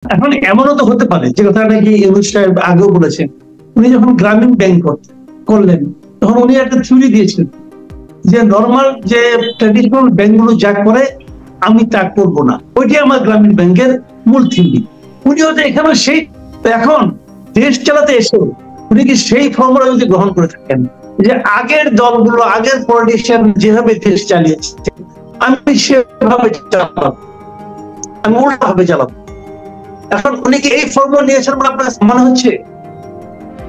এখন এমনও তো হতে পারে, যে কথাটা কি ইউনূস সাহেব আগেও বলেছেন, উনি যখন গ্রামীণ ব্যাংক করলেন তখন উনি একটা থিওরি দিয়েছেন যে নর্মাল যে ট্র্যাডিশনাল ব্যাংকগুলো যা করে আমি তা করব না, ওইটি আমার গ্রামীণ ব্যাংকের মূল থিওরি। উনি হয়তো এখানে সেই এখন দেশ চালাতে এসে উনি কি সেই ফর্মুলা যদি গ্রহণ করে থাকেন যে আগের দলগুলো, আগের পলিটিশিয়ান যেভাবে দেশ চালিয়েছে আমি সেভাবে চালাবো, আমি উল্টাভাবে চালাবো, এখন উনি কি এই ফর্মুলা নিয়েছেন বলে আপনার মনে হচ্ছে?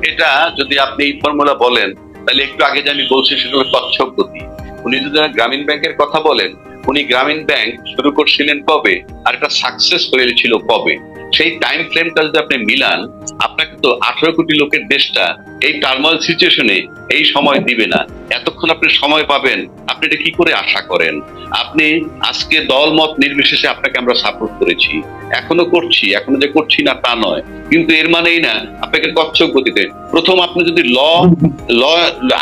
এটা যদি আপনি এই ফর্মুলা বলেন তাহলে একটু আগে যে আমি বলছি সেটা হলো কচ্ছপ গতি। উনি যদি গ্রামীণ ব্যাংকের কথা বলেন, উনি গ্রামীণ ব্যাংক শুরু করছিলেন কবে আর এটা সাকসেস হয়েছিল কবে, সেই টাইম ফ্রেমটা যদি আপনি মিলান, আপনাকে তো 18 কোটি লোকের দেশটা এই টার্মাল সিচুয়েশনে এই সময় দিবে না। এতক্ষণ আপনি সময় পাবেন, আপনি এটা কি করে আশা করেন? আপনি আজকে দল মত নির্বিশেষে আপনাকে আমরা সাপোর্ট করেছি, এখনো করছি, এখনো যে করছি না তা নয়, কিন্তু এর মানেই না আপনাকে কচ্ছপ গতিতে। প্রথম আপনি যদি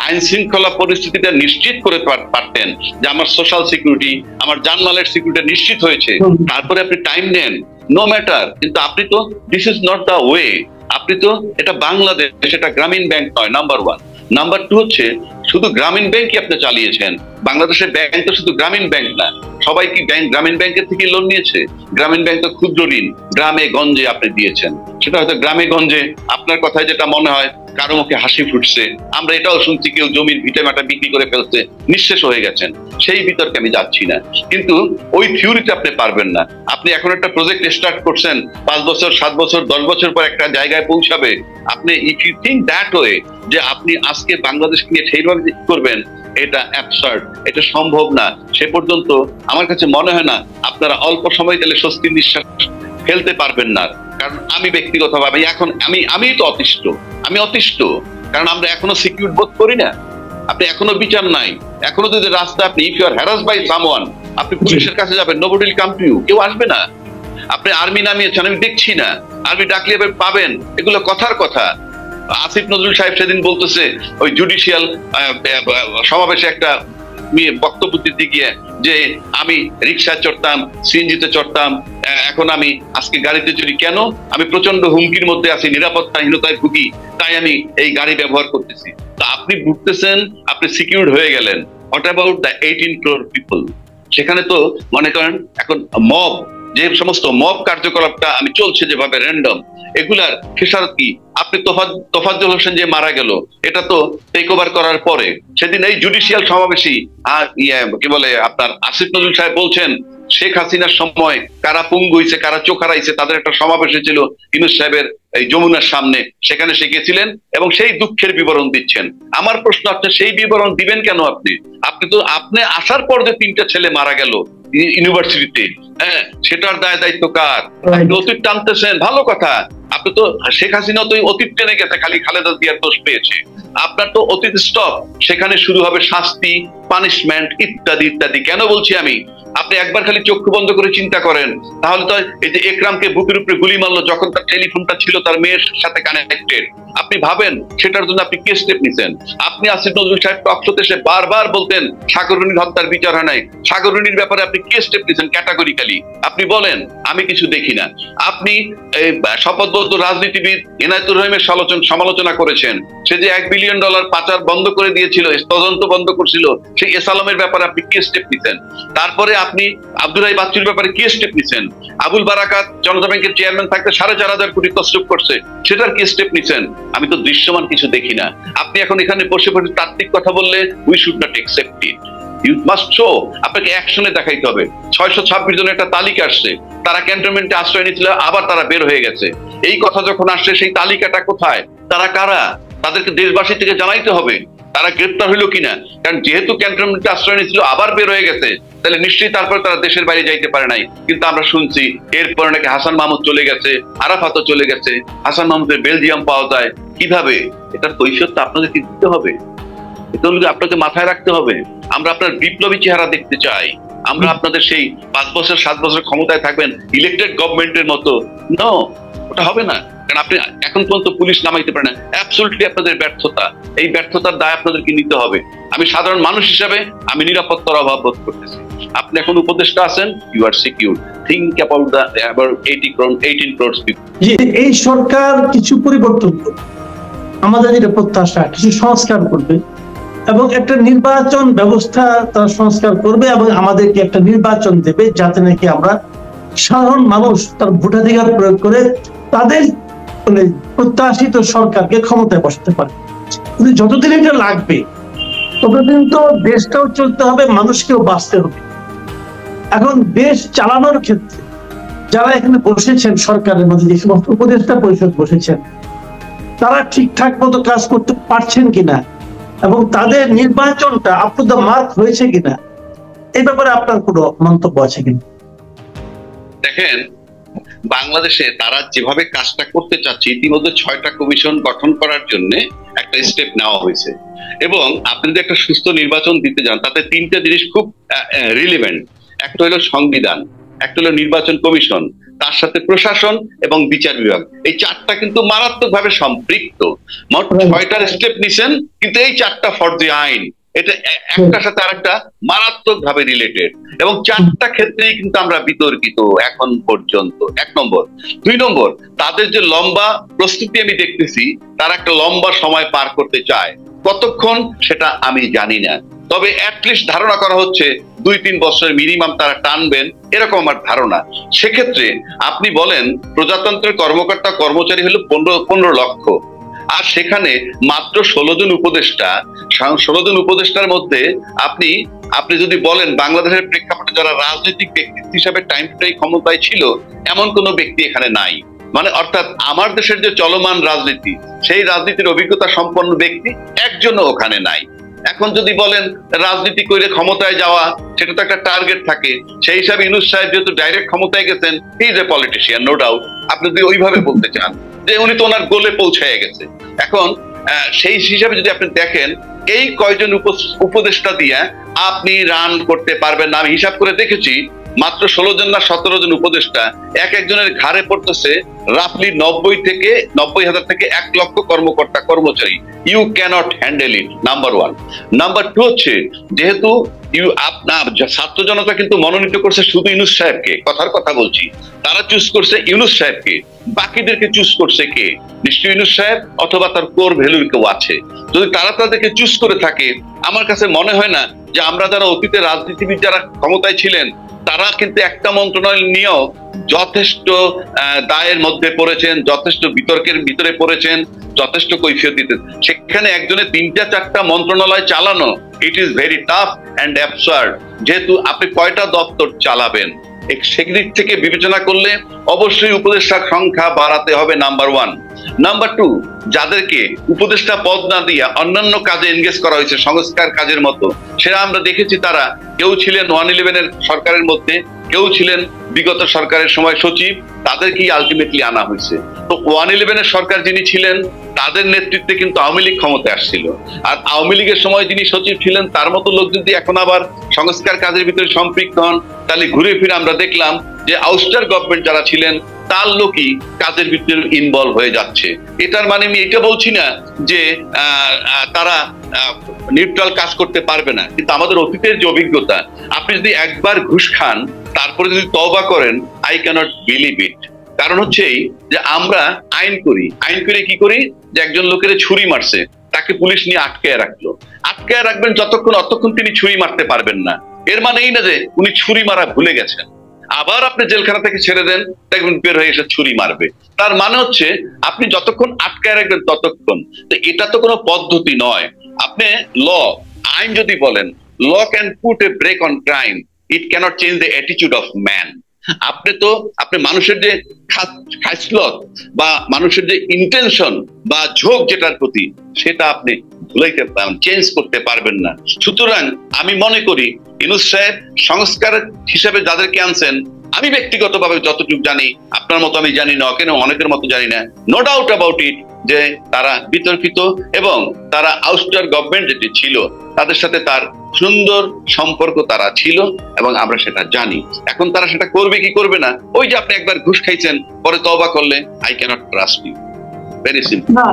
আইন শৃঙ্খলা পরিস্থিতিটা নিশ্চিত করে পারতেন যে আমার সোশ্যাল সিকিউরিটি, আমার জানমালের সিকিউরিটি নিশ্চিত হয়েছে, তারপরে আপনি টাইম নেন, নো ম্যাটার। কিন্তু আপনি তো this is not the way. আপনি তো এটা বাংলাদেশ, এটা গ্রামীণ ব্যাংক নয়, নাম্বার ওয়ান। নাম্বার টু হচ্ছে শুধু গ্রামীণ ব্যাংকই আপনি চালিয়েছেন। বাংলাদেশের ব্যাংক তো শুধু গ্রামীণ ব্যাংক না, সবাই কি গ্রামীণ ব্যাংকের থেকে লোন নিয়েছে? গ্রামীণ ব্যাংক তো ক্ষুদ্র ঋণ গ্রামে গঞ্জে আপনি দিয়েছেন, সেটা হয়তো গ্রামে গঞ্জে আপনার কথায় যেটা মনে হয় কারো মুখে হাসি ফুটছে, আমরা এটাও শুনছি কেউ জমির ভিটে মাটা বিক্রি করে ফেলছে, নিঃশেষ হয়ে গেছেন, সেই বিতর্কে আমি যাচ্ছি না। কিন্তু ওই থিওরিতে আপনি পারবেন না। আপনি এখন একটা প্রজেক্ট স্টার্ট করছেন, 5 বছর 7 বছর 10 বছর পর একটা জায়গায় পৌঁছাবে। আপনি if you think that way যে আপনি আজকে বাংলাদেশ নিয়ে সেইভাবে করবেন, এটা অ্যাবসার্ড, এটা সম্ভব না। সে পর্যন্ত আমার কাছে মনে হয় না আপনারা অল্প সময় গেলে স্বস্তির নিঃশ্বাস ফেলতে পারবেন না। কারণ আমি ব্যক্তিগতভাবে এখন আমি তো অতিষ্ঠ, কারণ আমরা এখনো সিকিউর বোধ করি না। আপনি এখনো বিচার নাই, এখনো যদি রাস্তা আপনি if you are harassed by someone, আপনি পুলিশের কাছে যাবেন, nobody will come to you, কেউ আসবে না। আপনি আর্মি নামিয়েছেন, আমি দেখছি না, আর্মি ডাকলে পাবেন, এগুলো কথার কথা। আসিফ নজরুল সাহেব সেদিন বলতেছে ওই জুডিশিয়াল সমাবেশে একটা বক্তব্য দিতে গিয়ে যে আমি রিক্সায় চড়তাম, সিএনজিতে চড়তাম, এখন আমি আজকে গাড়িতে চড়ি কেন? আমি প্রচন্ড হুমকির মধ্যে আছি, নিরাপত্তাহীনতায় ভুগি, তাই আমি এই গাড়ি ব্যবহার করতেছি। তো আপনি ভুগতেছেন, আপনি সিকিউরড হয়ে গেলেন। What about the 18 crore people? সেখানে তো মনে করেন এখন মব, যে সমস্ত মব কার্যকলাপটা আমি চলছে যেভাবে র্যান্ডম, এগুলার খেসারত কি? আপনি তোফাজ্জল হোসেন যে মারা গেল, এটা তো টেক ওভার করার পরে। সেদিন এই জুডিশিয়াল সমাবেশী কি বলে আপনার আসিফ নজরুল সাহেব বলছেন শেখ হাসিনার সময় কারা পঙ্গু হয়েছে, কারা চোখ হারাইছে, তাদের একটা সমাবেশ ছিল ইউনূস সাহেবের এই যমুনার সামনে, সেখানে সে গেছিলেন এবং সেই দুঃখের বিবরণ দিচ্ছেন। আমার প্রশ্ন, আপনি সেই বিবরণ দিবেন কেন? আপনি আসার পর যে 3টা ছেলে মারা গেল ইউনিভার্সিটিতে, হ্যাঁ, সেটার দায়িত্ব কার? আপনি অতীত টানতেছেন, ভালো কথা। আপনি তো শেখ হাসিনা তো অতীত টেনে গেছে, খালি খালেদা জিয়ার দোষ পেয়েছে। আপনার তো অতীত স্টপ, সেখানে শুরু হবে শাস্তি, পানিশমেন্ট ইত্যাদি ইত্যাদি। কেন বলছি আমি, আপনি একবার খালি চক্ষু বন্ধ করে চিন্তা করেন, তাহলে তো এই যে একরামকে বুকের উপরে গুলি মারলো যখন তার টেলিফোনটা ছিল তার মেয়ের সাথে কানেক্টেড, আপনি ভাবেন সেটার জন্য আপনি কি স্টেপ নিছেন? আপনি আসিফ নজরুল সাহেব টকশোতে এসে বারবার বলতেন সাগররুনির হত্যার বিচার হয় নাই, সাগররুনির ব্যাপারে আপনি কি স্টেপ নিছেন ক্যাটাগরিক্যালি? আপনি বলেন, আমি কিছু দেখি না। আপনি শপথবদ্ধ রাজনীতিবিদ এনায়েতুর রহিমের সমালোচনা করেছেন, সে যে $1 বিলিয়ন পাচার বন্ধ করে দিয়েছিল, তদন্ত বন্ধ করছিল, সেই এসালামের ব্যাপারে আপনি কি স্টেপ নিছেন? তারপরে আপনি আব্দুল রাই বাচ্চুর ব্যাপারে কি স্টেপ নিছেন? আবুল বারাকাত জনতা ব্যাংকের চেয়ারম্যান থাকতে 4,500 কোটি তসরুপ করছে, সেটার কি স্টেপ নিছেন? আমি তো দৃশ্যমান কিছু দেখি না। আপনি এখন এখানে বসে বসে তাত্ত্বিক কথা বললে we should not accept it. You must show, আপনাকে অ্যাকশনে দেখাইতে হবে। 626 জনের একটা তালিকা আসছে, তারা ক্যান্টনমেন্টে আশ্রয় নিয়েছিল, আবার তারা বের হয়ে গেছে। এই কথা যখন আসছে, সেই তালিকাটা কোথায়, তারা কারা, তাদেরকে দেশবাসী থেকে জানাইতে হবে তারা গ্রেপ্তার হইলো কিনা। কারণ যেহেতু ক্যান্টনমেন্টে আশ্রয় নিয়েছিল, আবার বের হয়ে গেছে, তাহলে নিশ্চয়ই তারপরে তারা দেশের বাইরে যাইতে পারে নাই। কিন্তু আমরা শুনছি এরপরে নাকি হাসান মাহমুদ চলে গেছে, আরাফাতও চলে গেছে, হাসান মাহমুদের বেলজিয়াম পাওয়া যায়। কিভাবে? এটার কৈফিয়ত আপনাদেরকে দিতে হবে, এটা আপনাকে মাথায় রাখতে হবে। আমরা আপনার বিপ্লবী চেহারা দেখতে চাই, আমরা আপনাদের সেই 5 বছর 7 বছর ক্ষমতায় থাকবেন ইলেক্টেড গভর্নমেন্টের মতো, নো, ওটা হবে না। কারণ আপনি এখন পর্যন্ত পুলিশ নামাইতে পারে না। অ্যাবসলিউটলি আপনাদের ব্যর্থতা। এই ব্যর্থতার দায় আপনাদেরকে নিতে হবে। আমি সাধারণ মানুষ হিসাবে আমি নিরাপত্তার অভাব বোধ করতেছি। আপনি এখন উপদেষ্টা আছেন, you are secure. Think about about 18 crores people। যে এই সরকার কিছু পরিবর্তন করবে, আমাদের যেটা প্রত্যাশা, কিছু সংস্কার করবে এবং একটা নির্বাচন ব্যবস্থা তারা সংস্কার করবে এবং আমাদেরকে একটা নির্বাচন দেবে, যাতে নাকি আমরা সাধারণ মানুষ তার ভোটাধিকার প্রয়োগ করে তাদের মানে প্রত্যাশিত সরকারকে ক্ষমতায় বসাতে পারে। কিন্তু যতদিন এটা লাগবে ততদিন তো দেশটাও চলতে হবে, মানুষকেও বাঁচতে হবে। এখন দেশ চালানোর ক্ষেত্রে যারা এখানে বসেছেন সরকারের মধ্যে, যে সমস্ত উপদেষ্টা পরিষদ বসেছেন, তারা ঠিকঠাক মতো কাজ করতে পারছেন কিনা এবং তাদের নির্বাচনটা আপ টু দ্য মার্ক হয়েছে কিনা, এই ব্যাপারে আপনার কোনো মন্তব্য আছে কিনা? দেখেন, বাংলাদেশে তারা যেভাবে কাজটা করতে চাচ্ছে, ইতিমধ্যে 6টা কমিশন গঠন করার জন্য একটা স্টেপ নেওয়া হয়েছে এবং আপনি যদি একটা সুস্থ নির্বাচন দিতে যান, তাতে 3টা জিনিস খুব রিলেভেন্ট। একটা হলো সংবিধান, একটা হলো নির্বাচন কমিশন, তার সাথে প্রশাসন এবং বিচার বিভাগ। এই 4টা কিন্তু মারাত্মকভাবে সম্পৃক্ত। মোট 6টার স্টেপ নিছেন, কিন্তু এই 4টা ফরজে আইন, এটা একটার সাথে আরেকটা মারাত্মকভাবে রিলেটেড এবং 4টা ক্ষেত্রেই কিন্তু আমরা বিতর্কিত এখন পর্যন্ত। 1 নম্বর। 2 নম্বর, তাদের যে লম্বা প্রস্তুতি আমি দেখতেছি, তারা একটা লম্বা সময় পার করতে চায়। কতক্ষণ সেটা আমি জানি না, তবে অ্যাটলিস্ট ধারণা করা হচ্ছে 2-3 বছরের মিনিমাম তারা টানবেন, এরকম আমার ধারণা। সেক্ষেত্রে আপনি বলেন প্রজাতন্ত্রের কর্মকর্তা কর্মচারী হলো 15 লক্ষ, আর সেখানে মাত্র 16 জন উপদেষ্টা। 16 জন উপদেষ্টার মধ্যে আপনি যদি বলেন বাংলাদেশের প্রেক্ষাপটে যারা রাজনৈতিক ব্যক্তিত্ব হিসাবে টাইম টু টাইম ক্ষমতায় ছিল, এমন কোনো ব্যক্তি এখানে নাই। মানে অর্থাৎ আমার দেশের যে চলমান রাজনীতি, সেই রাজনীতির অভিজ্ঞতা সম্পন্ন ব্যক্তি একজনও ওখানে নাই। এখন যদি বলেন রাজনীতি করে ক্ষমতায় যাওয়া, সেটা তো একটা টার্গেট থাকে। সেই হিসাবে ইউনূস সাহেব যেহেতু ডাইরেক্ট ক্ষমতায় গেছেন, he is a politician, no doubt. আপনি যদি ওইভাবে বলতে চান যে উনি তো ওনার গোলে পৌঁছায় গেছে। এখন সেই হিসাবে যদি আপনি দেখেন, এই কয়জন উপদেষ্টা দিয়ে আপনি রান করতে পারবেন না। আমি হিসাব করে দেখেছি, মাত্র 16 জন না 17 জন উপদেষ্টা, এক একজনের ঘাড়ে পড়তেছে রাফলি 90,000 থেকে 1 লক্ষ কর্মকর্তা কর্মচারী। You cannot handle it, number 1। Number 2 হচ্ছে, যেহেতু আপনার ছাত্র জনতা কিন্তু মনোনীত করছে শুধু ইউনূস সাহেবকে, কথার কথা বলছি, তারা চুজ করছে ইউনূস সাহেবকে, বাকিদেরকে চুজ করছে কে? নিশ্চয়ই ইউনূস সাহেব অথবা তার কোর ভ্যালুর কেউ আছে। যদি তারা তাদেরকে চুজ করে থাকে, আমার কাছে মনে হয় না যে আমরা যারা অতীতে রাজনীতিবিদ যারা ক্ষমতায় ছিলেন, তারা কিন্তু একটা মন্ত্রণালয় নিয়েও যথেষ্ট দায়ের মধ্যে পড়েছেন, যথেষ্ট বিতর্কের ভিতরে পড়েছেন, যথেষ্ট কৈফিয়ত দিতে। সেখানে একজনের 3টা-4টা মন্ত্রণালয় চালানো, it is very tough and absurd. যেহেতু আপনি কয়টা দপ্তর চালাবেন, সেদিক থেকে বিবেচনা করলে অবশ্যই উপদেষ্টার সংখ্যা বাড়াতে হবে, নাম্বার 1। নাম্বার 2, যাদেরকে উপদেষ্টা পদ না দিয়া অন্যান্য কাজে এনগেজ করা হয়েছে, সংস্কার কাজের মতো, সেটা আমরা দেখেছি। তারা কেউ ছিলেন 111-এর সরকারের মধ্যে, কেউ ছিলেন বিগত সরকারের সময় সচিব, তাদেরকেই আলটিমেটলি আনা হয়েছে। তো 111-এর সরকার যিনি ছিলেন, তাদের নেতৃত্বে কিন্তু আওয়ামী লীগ ক্ষমতায় আসছিল। আর আওয়ামী লীগের সময় যিনি সচিব ছিলেন, তার মতো লোক যদি এখন আবার সংস্কার কাজের ভিতরে সম্পৃক্ত হন, তাহলে ঘুরে ফিরে আমরা দেখলাম যে আউস্টার গভর্নমেন্ট যারা ছিলেন, তার লোকই কাজের ভিতরে ইনভলভ হয়ে যাচ্ছে। এটার মানে আমি এটা বলছি না যে তারা নিউট্রাল কাজ করতে পারবে না, কিন্তু আমাদের অতীতের যে অভিজ্ঞতা, আপনি যদি একবার ঘুষ খান তারপরে যদি তওবা করেন, আই ক্যানট বিলিভ ইট। কারণ হচ্ছে যে আমরা আইন করে কি করি, যে একজন লোকের ছুরি মারছে, তাকে পুলিশ নিয়ে আটকায় রাখবেন অতক্ষণ তিনি ছুরি মারতে পারবেন না। এর মানে এই না যে উনি ছুরি মারা ভুলে গেছেন। আবার আপনি জেলখানা থেকে ছেড়ে দেন, দেখবেন বের হয়ে এসে ছুরি মারবে। তার মানে হচ্ছে আপনি যতক্ষণ আটকায় রাখবেন ততক্ষণ। তো এটা তো কোনো পদ্ধতি নয়। আপনি আইন যদি বলেন, law can put a break on crime, it cannot change the attitude of man. আপনি মানুষের যে খাসলত বা মানুষের যে ইন্টেনশন বা ঝোঁক যেটার প্রতি, সেটা আপনি ভুলাইতে চেঞ্জ করতে পারবেন না। সুতরাং আমি মনে করি ইউনূস সাহেব সংস্কার হিসেবে যাদেরকে আনছেন, আমি ব্যক্তিগতভাবে যতটুকু জানি, আপনার মতো আমি জানি না, কেন অনেকের মতো জানি না, নো ডাউট অ্যাবাউট ইট, যে তারা বিতর্কিত এবং তারা আউস্টার গভর্নমেন্ট যেটি ছিল তাদের সাথে তার সুন্দর সম্পর্ক তারা ছিল এবং আমরা সেটা জানি। এখন তারা সেটা করবে কি করবে না, ওই যে আপনি একবার ঘুষ খাইছেন, পরে তওবা করলে, I cannot trust you. Very simple. না